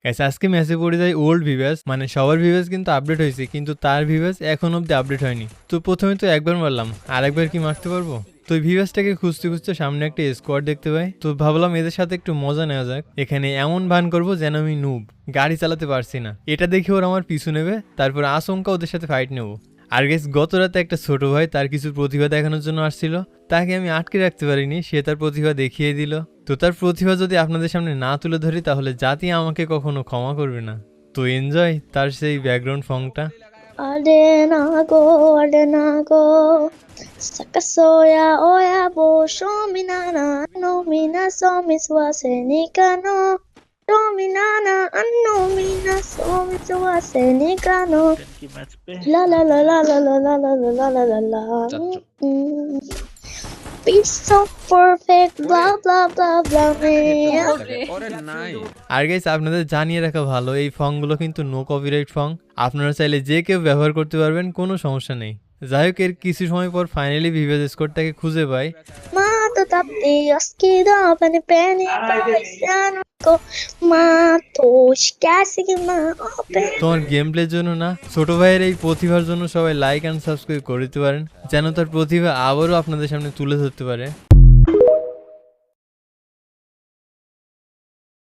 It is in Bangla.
গাইস আজকে ম্যাচে পড়ে যায় ওল্ড ভিভাস, মানে সবার ভিভাস কিন্তু আপডেট হয়েছে কিন্তু তার ভিভাস এখন অব্দি আপডেট হয়নি। তো প্রথমে তো একবার মারলাম, আর একবার কি মারতে পারবো? তো ভিভাসটাকে খুঁজতে খুঁজতে সামনে একটা স্কোয়াড দেখতে পাই, তো ভাবলাম এদের সাথে একটু মজা নেওয়া যাক। এখানে এমন ভান করবো যেন আমি নুব, গাড়ি চালাতে পারছি না। এটা দেখে ওরা আমার পিছু নেবে, তারপর আচমকা ওদের সাথে ফাইট নেবো। আর গেস গত রাতে একটা ছোট ভাই তার কিছু প্রতিভা দেখানোর জন্য আসছিল, তাকে আমি আটকে রাখতে পারিনি, সে তার প্রতিভা দেখিয়ে দিল। তো তার প্রতিভা যদি আপনাদের সামনে না তুলে ধরি তাহলে জাতি আমাকে কখনো ক্ষমা করবে না। তো এনজয় তার সেই background সংটা। Adenago, Sakasoya, Oya, Bo, Shominana, no mina, so miss was Nikano, Dominana, no mina, so miss was Nikano, la la la la la la la la la la la la. Be so perfect, blah blah blah blah, man. R guys আপনাদের জানিয়ে রাখা ভালো, এই ফংগুলো কিন্তু নো কপিরাইট ফং, আপনারা চাইলে যে কেউ ব্যবহার করতে পারবেন, কোনো সমস্যা নেই। যাই হোক এর কিছু সময় পর ফাইনালি ভিভাস স্কোরটাকে খুঁজে পাই। Matatapi, Oskida, Penny Penny, Paisano, Matos, Casigma, Open. তোমার গেম প্লের জন্য না, ছোট ভাইয়ের এই প্রতিভার জন্য সবাই লাইক অ্যান্ড সাবস্ক্রাইব করে দিতে পারেন, যেন তার প্রতিভা আবারও আপনাদের সামনে তুলে ধরতে পারে।